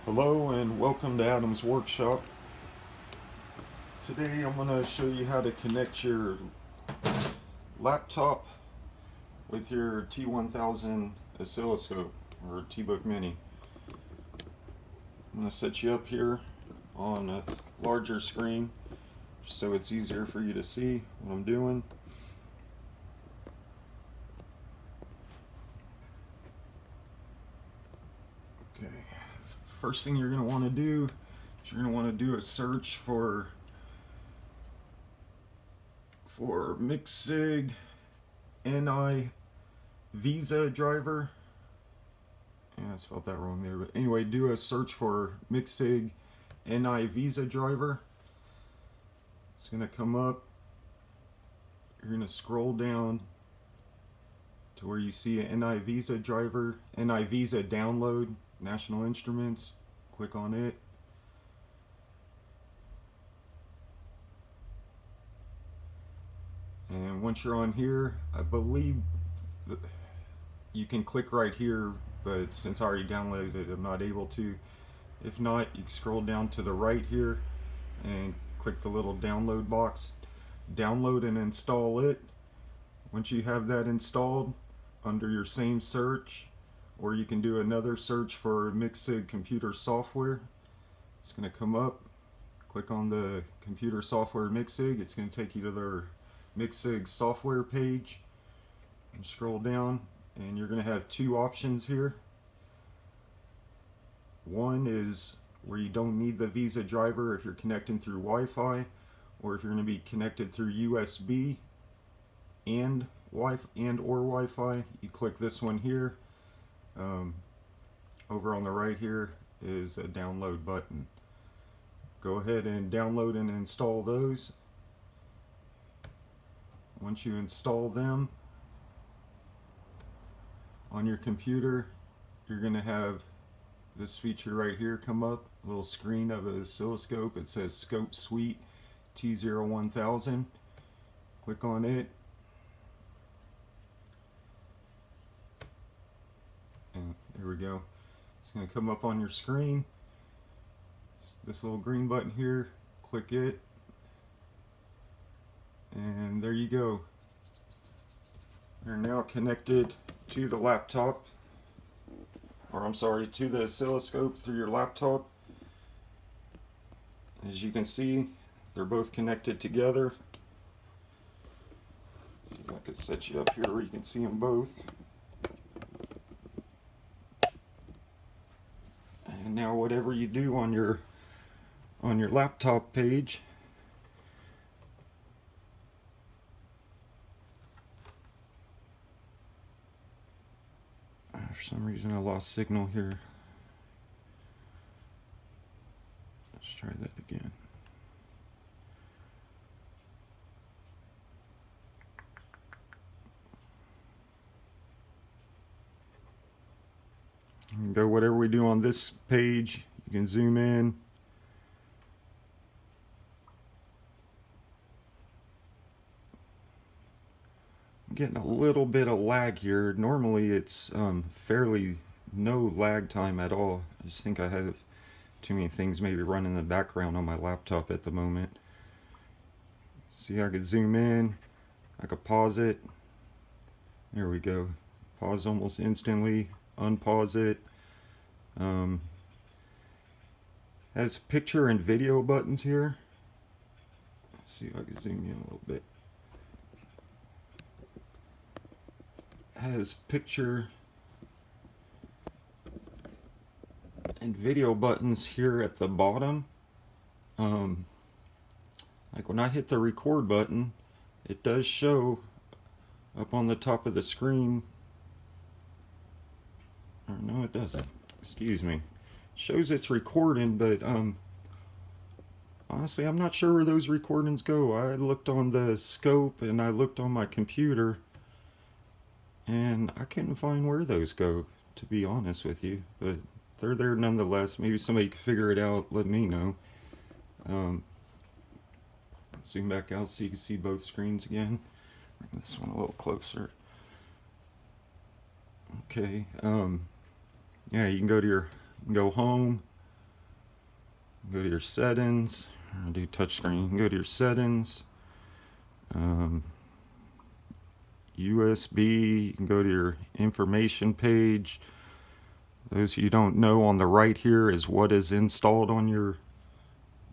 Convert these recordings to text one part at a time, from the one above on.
Hello and welcome to Adam's Workshop. Today I'm going to show you how to connect your laptop with your T1000 oscilloscope or T-Book Mini. I'm going to set you up here on a larger screen so it's easier for you to see what I'm doing. Okay, first thing you're going to want to do is you're going to want to do a search for Micsig NI Visa driver. Yeah, I spelled that wrong there, but anyway, do a search for Micsig NI Visa driver. It's going to come up. You're going to scroll down to where you see an NI Visa driver, NI Visa download, National Instruments. Click on it. And once you're on here, I believe you can click right here, but since I already downloaded it, I'm not able to. If not, you can scroll down to the right here and click the little download box. Download and install it. Once you have that installed, under your same search, or you can do another search for Micsig computer software. It's going to come up. Click on the computer software Micsig. It's going to take you to their Micsig software page. And scroll down, and you're going to have two options here. One is where you don't need the Visa driver if you're connecting through Wi-Fi, or if you're going to be connected through USB and or Wi-Fi. You click this one here. Over on the right here is a download button. Go ahead and download and install those. Once you install them on your computer, you're going to have this feature right here come up, a little screen of an oscilloscope. It says Scope Suite T01000. Click on it, and there we go. It's going to come up on your screen. This little green button here, click it, and there you go. You're now connected to the laptop, or I'm sorry, to the oscilloscope through your laptop. As you can see, they're both connected together. See if I could set you up here where you can see them both. And now whatever you do on your laptop page, for some reason I lost signal here. Let's try that again. You can go whatever we do on this page. You can zoom in. I'm getting a little bit of lag here. Normally it's fairly no lag time at all. I just think I have too many things maybe running in the background on my laptop at the moment. See, I could zoom in. I could pause it. There we go. Pause almost instantly. Unpause it. Has picture and video buttons here. Let's see if I can zoom in a little bit. Has picture and video buttons here at the bottom. Like when I hit the record button, it does show up on the top of the screen. Or no, it doesn't. Excuse me. It shows it's recording, but honestly, I'm not sure where those recordings go. I looked on the scope and I looked on my computer, and I couldn't find where those go, to be honest with you. But they're there nonetheless. Maybe somebody can figure it out. Let me know. Zoom back out so you can see both screens again. Bring this one a little closer. Okay. Yeah, you can go home, Go to your settings. I'll do touchscreen. You can go to your settings. USB. You can go to your information page. Those you don't know, on the right here is what is installed on your.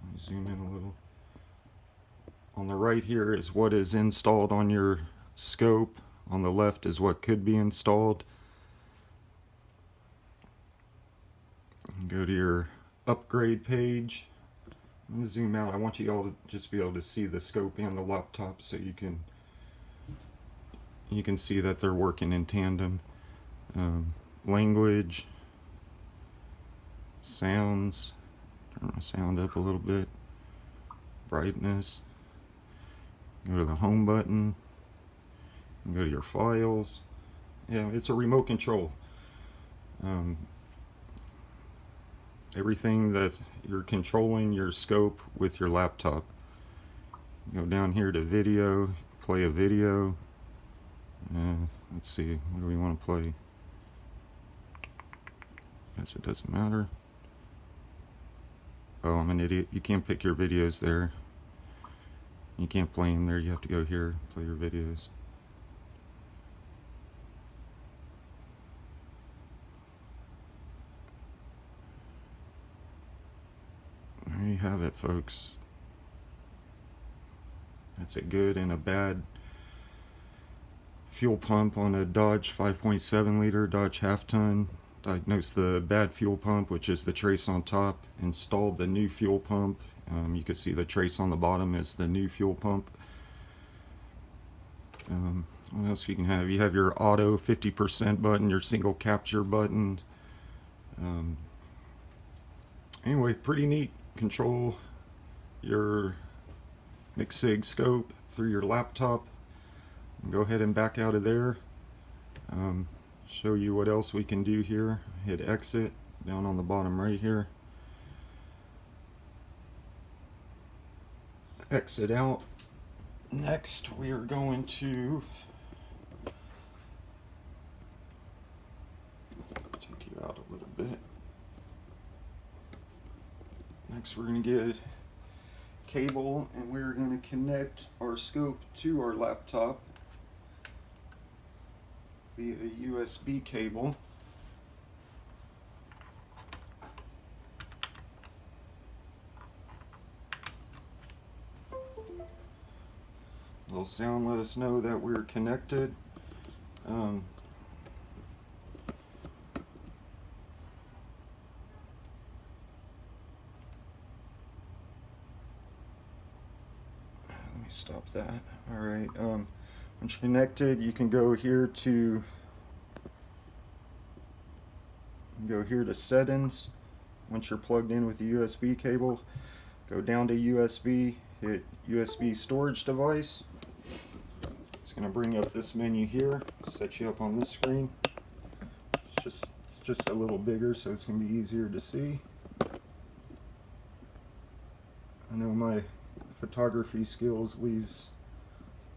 Let me zoom in a little. On the right here is what is installed on your scope. On the left is what could be installed. Go to your upgrade page. I'm going to zoom out. I want you all to just be able to see the scope and the laptop so you can see that they're working in tandem. Language, sounds, turn my sound up a little bit, brightness, go to the home button, and go to your files. Yeah, it's a remote control. Everything that you're controlling your scope with your laptop. Go down here to video, play a video. Let's see, what do we want to play? Guess it doesn't matter. Oh, I'm an idiot. You can't pick your videos there. You can't play them there. You have to go here, play your videos. There you have it, folks. That's a good and a bad fuel pump on a Dodge 5.7 liter Dodge half-ton. Diagnosed the bad fuel pump, which is the trace on top. Installed the new fuel pump. You can see the trace on the bottom is the new fuel pump. What else you can have? You have your auto 50% button, your single capture button. Anyway, pretty neat. Control your Micsig scope through your laptop. Go ahead and back out of there. Show you what else we can do here. Hit exit down on the bottom right here. Exit out. Next we are going to take you out a little bit. Next we're going to get cable, and we're going to connect our scope to our laptop via a USB cable. Little sound let us know that we're connected. Let me stop that. All right. Once you're connected, you can go here to settings. Once you're plugged in with the USB cable, go down to USB, hit USB storage device. It's going to bring up this menu here, set you up on this screen. It's just a little bigger, so it's going to be easier to see. I know my photography skills leaves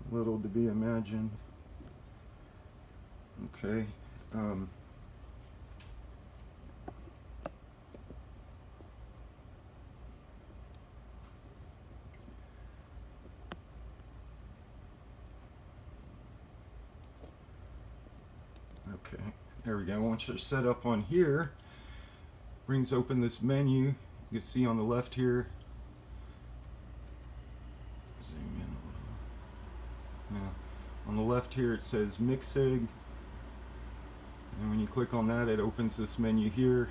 little to be imagined. Okay. Okay, there we go. Once you're set up on here, brings open this menu. You can see on the left here. Zoom in a little. On the left here it says Micsig, and when you click on that, it opens this menu here,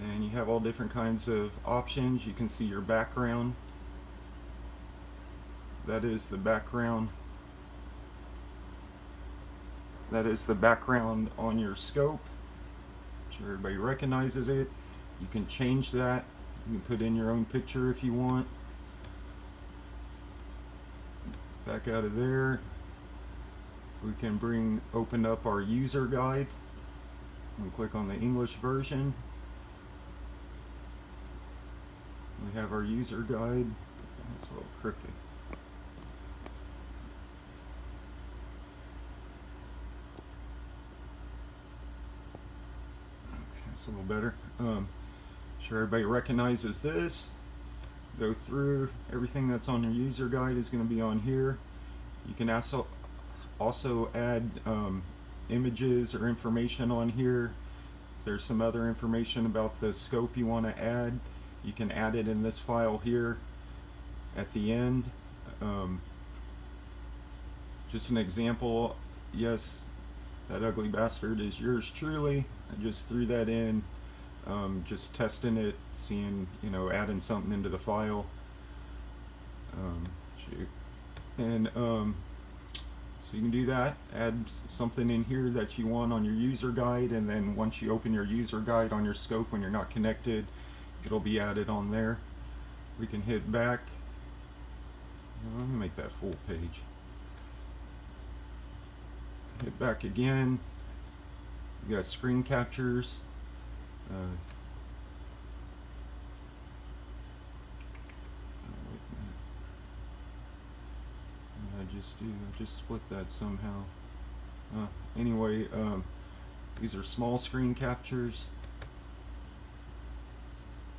and you have all different kinds of options. You can see your background. That is the background. That is the background on your scope. I'm sure everybody recognizes it. You can change that. You can put in your own picture if you want. Back out of there. We can open up our user guide. And click on the English version. We have our user guide. It's a little crooked. It's a little better. Sure everybody recognizes this. go through. Everything that's on your user guide is going to be on here. You can also add images or information on here. If there's some other information about the scope you want to add, you can add it in this file here at the end. Just an example, yes, that ugly bastard is yours truly. I just threw that in, just testing it, seeing, adding something into the file. And so you can do that, add something in here that you want on your user guide, and then once you open your user guide on your scope when you're not connected, it'll be added on there. We can hit back. Let me make that full page. Hit back again. You got screen captures. I just split that somehow. Anyway, these are small screen captures.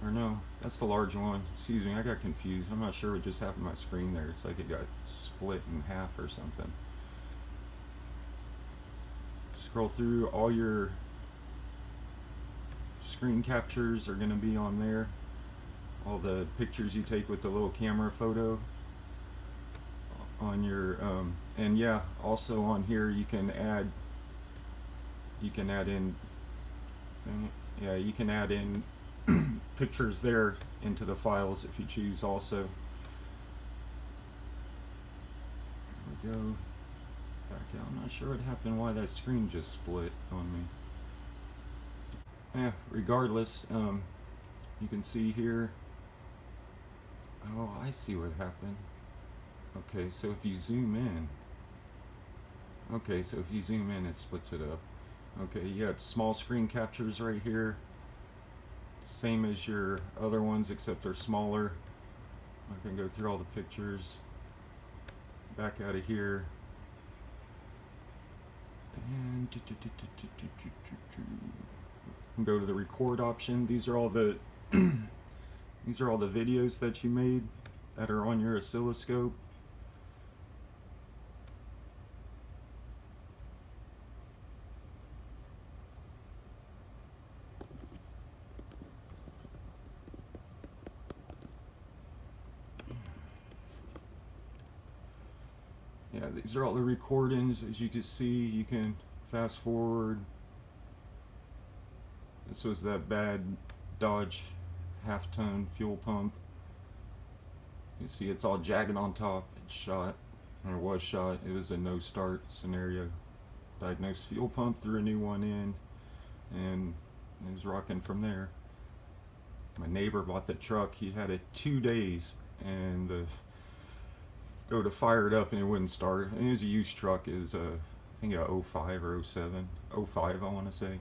Or no, that's the large one. Excuse me, I got confused. I'm not sure what just happened to my screen there. It's like it got split in half or something. Scroll through, all your screen captures are going to be on there. All the pictures you take with the little camera photo on your and yeah, also on here you can add in pictures there into the files if you choose also. There we go. Back out. I'm not sure what happened, why that screen just split on me. Yeah, regardless, you can see here. Oh, I see what happened. Okay, so if you zoom in, it splits it up. Okay, you got small screen captures right here, same as your other ones except they're smaller. I can go through all the pictures, back out of here, and go to the record option. These are all the these are all the videos that you made that are on your oscilloscope. Yeah, these are all the recordings. As you can see, you can fast forward. This was that bad Dodge half-ton fuel pump. You see it's all jagged on top. It's shot, or was shot. It was a no start scenario. Diagnosed fuel pump, threw a new one in, and it was rocking from there. My neighbor bought the truck. He had it 2 days, and go to fire it up and it wouldn't start. And it was a used truck. It was I think a 05 or 07. 05 I want to say.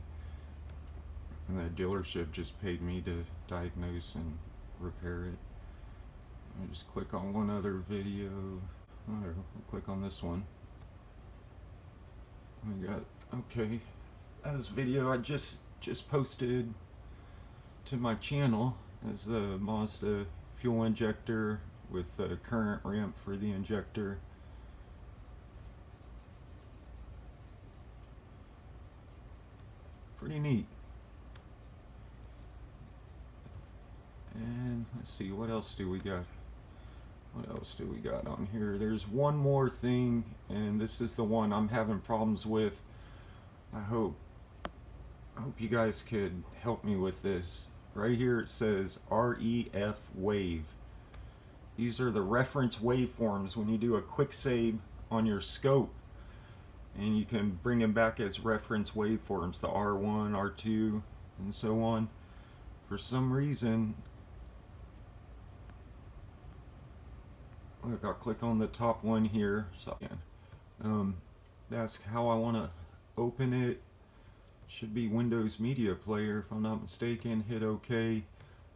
And the dealership just paid me to diagnose and repair it. I just click on one other video. We'll click on this one. We got, okay, this video I just posted to my channel as the Mazda fuel injector with the current ramp for the injector. Pretty neat. And let's see, what else do we got? What else do we got on here? There's one more thing, and this is the one I'm having problems with. I hope you guys could help me with this. Right here it says REF wave. These are the reference waveforms when you do a quick save on your scope, and you can bring them back as reference waveforms, the R1, R2, and so on. For some reason, look, I'll click on the top one here. So that's how I want to open it. Should be Windows Media Player if I'm not mistaken. Hit OK.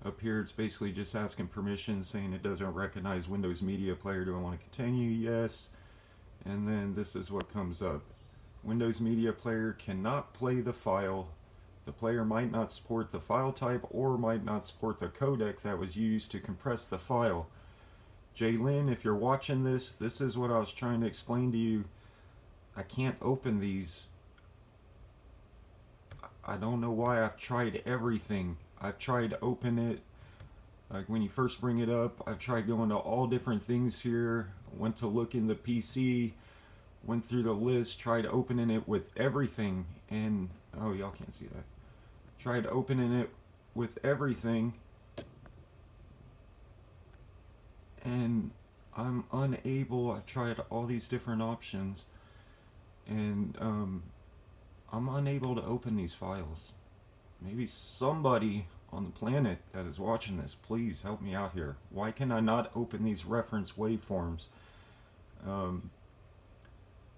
Up here it's basically just asking permission, saying it doesn't recognize Windows Media Player. Do I want to continue? Yes. And then this is what comes up. Windows Media Player cannot play the file The player might not support the file type or might not support the codec that was used to compress the file. Jaylin, if you're watching this, this is what I was trying to explain to you. I can't open these. I don't know why. I've tried everything. I've tried to open it. Like when you first bring it up, I've tried going to all different things here. Went to look in the PC, went through the list, tried opening it with everything, and oh, y'all can't see that. Tried opening it with everything, and I'm unable. I tried all these different options, and I'm unable to open these files. Maybe somebody on the planet that is watching this, please help me out here. Why can I not open these reference waveforms?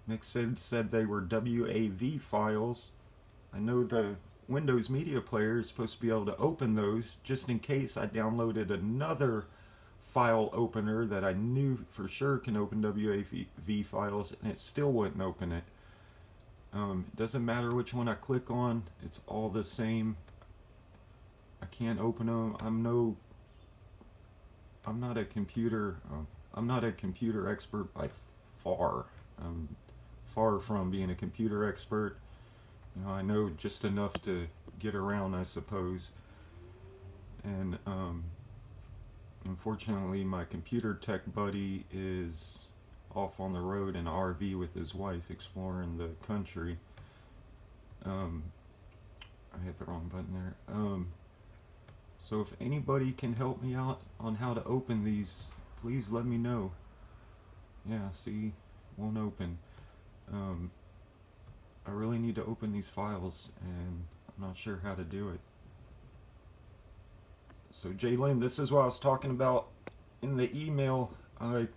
Micsig said they were WAV files. I know the Windows Media Player is supposed to be able to open those, just in case I downloaded another file opener that I knew for sure can open WAV files, and it still wouldn't open it. It doesn't matter which one I click on, it's all the same. I can't open them. I'm not a computer expert by far. I'm far from being a computer expert. You know, I know just enough to get around, I suppose. And unfortunately, my computer tech buddy is off on the road in an RV with his wife exploring the country. I hit the wrong button there. So if anybody can help me out on how to open these, please let me know. Yeah, see, won't open. I really need to open these files, and I'm not sure how to do it. So Jaylin, this is what I was talking about in the email. I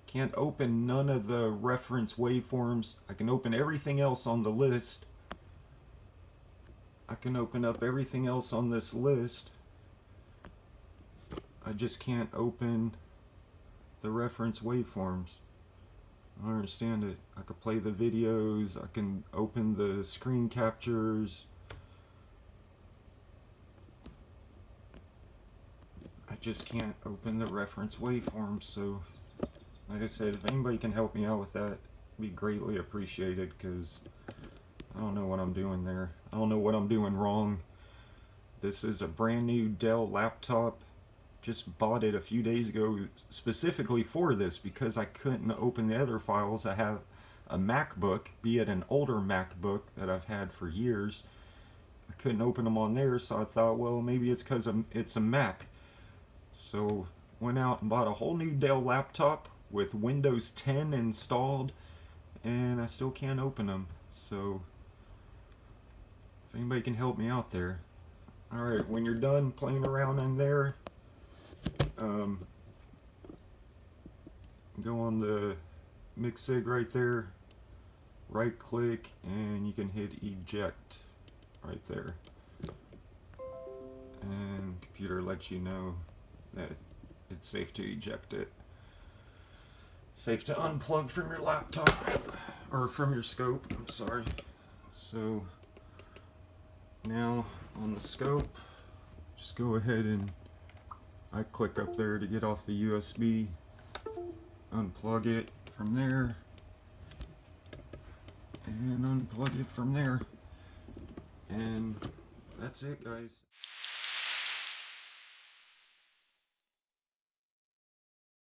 can't open none of the reference waveforms. I can open everything else on the list. I can open up everything else on this list. I just can't open the reference waveforms. I don't understand it. I could play the videos, I can open the screen captures. I just can't open the reference waveforms. So like I said, if anybody can help me out with that, it'd be greatly appreciated, because I don't know what I'm doing there. I don't know what I'm doing wrong. This is a brand new Dell laptop. Just bought it a few days ago specifically for this, because I couldn't open the other files. I have a MacBook, be it an older MacBook that I've had for years. I couldn't open them on there, so I thought, well, maybe it's because it's a Mac. So went out and bought a whole new Dell laptop with Windows 10 installed, and I still can't open them. So if anybody can help me out there. Alright, when you're done playing around in there, go on the Micsig right there, right click, and you can hit eject right there, and computer lets you know that it's safe to eject it. Safe to unplug from your laptop, or from your scope, I'm sorry. So now on the scope, just go ahead and I click up there to get off the USB, unplug it from there, and unplug it from there, and that's it, guys.